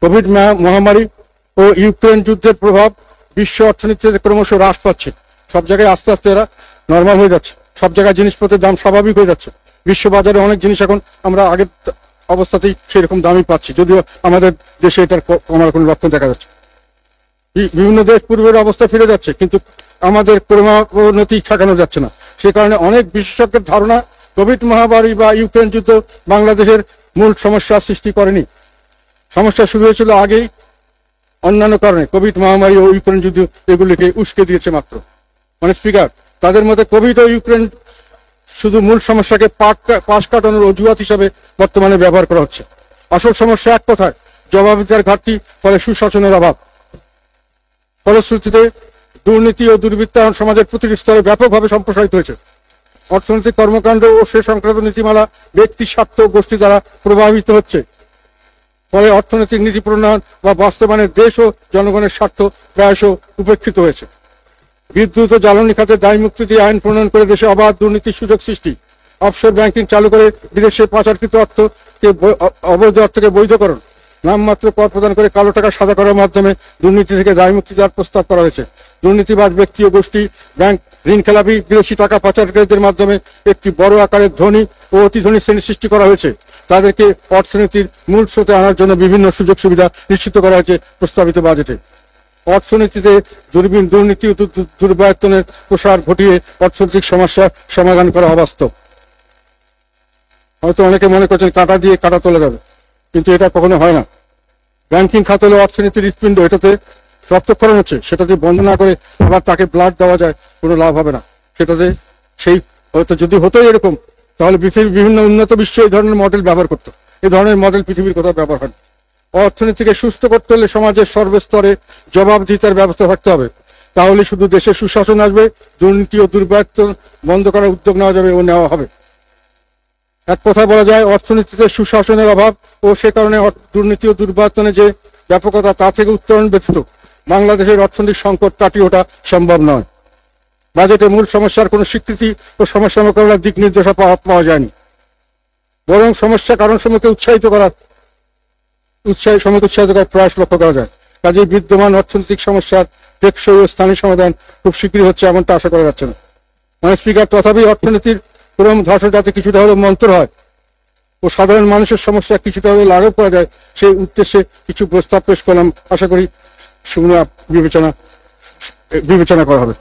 Covid মহামারী ও Ukraine যুদ্ধের প্রভাব বিশ্ব অর্থনীতিতে ক্রমশ হ্রাস পাচ্ছে। সব জায়গায় আস্তে আস্তে এরা নর্মাল হয়ে যাচ্ছে, সব জায়গায় জিনিসপত্রের দাম স্বাভাবিক হয়ে যাচ্ছে। বিশ্ব বাজারে অনেক জিনিস এখন আমরা আগের অবস্থাতেই সেরকম দামই পাচ্ছি, যদিও আমাদের দেশে এটার কমার কোনো লক্ষণ দেখা যাচ্ছে। বিভিন্ন দেশ পূর্বের অবস্থা ফিরে যাচ্ছে, কিন্তু আমাদের ক্রমোন্নতি ঠেকানো যাচ্ছে না। সে কারণে অনেক বিশেষজ্ঞের ধারণা কোভিড মহামারী বা ইউক্রেন যুদ্ধ বাংলাদেশের মূল সমস্যা সৃষ্টি করেনি। সমস্যা শুরু হয়েছিল আগেই অন্যান্য কারণে। কোভিড মহামারী ও ইউক্রেন যুদ্ধ এগুলিকে উস্কে দিয়েছে মাত্র। মানে স্পিকার, তাদের মধ্যে কোভিড ও ইউক্রেন শুধু মূল সমস্যাকে পাশ কাটানোর অজুহাত হিসাবে বর্তমানে ব্যবহার করা হচ্ছে। আসল সমস্যা এক কথায় জবাবদিহিতার ঘাটতি, ফলে সুশাসনের অভাব। ফলশ্রুতিতে দুর্নীতি ও দুর্বৃত্তায়ন সমাজের প্রতিটি স্তরে ব্যাপকভাবে সম্প্রসারিত হয়েছে। অর্থনৈতিক কর্মকাণ্ড ও সে সংক্রান্ত নীতিমালা ব্যক্তি স্বার্থ গোষ্ঠী দ্বারা প্রভাবিত হচ্ছে। ফলে অর্থনৈতিক নীতি প্রণয়ন বা বাস্তবায়নে দেশ ও জনগণের স্বার্থ প্রায়শ উপেক্ষিত হয়েছে। বিদ্যুৎ ও জ্বালানি খাতে দায়মুক্তি দিয়ে আইন প্রণয়ন করে দেশে অবাধ দুর্নীতির সুযোগ সৃষ্টি, অফশোর ব্যাংকিং চালু করে বিদেশে পাচারকৃত অবৈধ অর্থকে বৈধকরণ, নামমাত্র কর প্রদান করে কালো টাকা সাদা করার মাধ্যমে দুর্নীতি থেকে দায়মুক্তি দেওয়ার প্রস্তাব করা হয়েছে। দুর্নীতিবাজ ব্যক্তি ও গোষ্ঠী, ব্যাংক, ঋণ খেলাপি, বিদেশি টাকা পাচারকারীদের মাধ্যমে একটি বড় আকারের ধনী ও অতি ধনী শ্রেণী সৃষ্টি করা হয়েছে। তাদেরকে অর্থনীতির মূল স্রোতে আনার জন্য বিভিন্ন সুযোগ সুবিধা নিশ্চিত করা হয়েছে প্রস্তাবিত বাজেটে। অর্থনীতিতে দুর্নীতি ও দুর্বৃত্তায়নের প্রসার ঘটিয়ে অর্থনৈতিক সমস্যা সমাধান করা অবাস্তব। হয়তো অনেকে মনে করছেন কাঁটা দিয়ে কাঁটা তোলা যাবে, কিন্তু এটা কখনো হয় না। ব্যাংকিং খাত হলো অর্থনীতির হৃৎপিণ্ড, এটাতে রক্তক্ষরণ হচ্ছে, সেটাতে বন্ধ না করে আবার তাকে ব্লাড দেওয়া যায়, কোনো লাভ হবে না। সেটাতে সেই হয়তো যদি হতোই এরকম, তাহলে পৃথিবীর বিভিন্ন উন্নত বিশ্ব এই ধরনের মডেল ব্যবহার করতো। এই ধরনের মডেল পৃথিবীর কোথাও ব্যবহার হয় না। অর্থনীতিকে সুস্থ করতে হলে সমাজের সর্বস্তরে জবাবদিহিতার ব্যবস্থা থাকতে হবে। তাহলে শুধু দেশে সুশাসন আসবে, দুর্নীতি ও দুর্বৃত্তায়ন বন্ধ করার উদ্যোগ নেওয়া যাবে ও নেওয়া হবে। এক কথা বলা যায়, অর্থনীতিতে সুশাসনের অভাব ও সে কারণে দুর্নীতি ও দুর্বৃত্তায়নের যে ব্যাপকতা, তা থেকে উত্তরণ ব্যতীত বাংলাদেশের অর্থনৈতিক সংকট কাটিয়ে ওঠা সম্ভব নয়। বাজেটে মূল সমস্যার কোনো স্বীকৃতি ও সমস্যা মোকাবেলার দিক নির্দেশনা পাওয়া যায়নি, বরং সমস্যা কারণসমূহকে উৎসাহিত করার প্রয়াস লক্ষ্য করা যায়। কাজেই বিদ্যমান অর্থনৈতিক সমস্যার টেকসই ও স্থানীয় সমাধান খুব শীঘ্রই হচ্ছে এমনটা আশা করা যাচ্ছে না। মানে স্পিকার, তথাপি অর্থনীতির ক্রম ধস যাতে কিছুটা হলেও মন্থর হয় ও সাধারণ মানুষের সমস্যা কিছুটা হলেও লাঘব করা যায়, সেই উদ্দেশ্যে কিছু প্রস্তাব পেশ করলাম। আশা করি বিবেচনা করা হবে।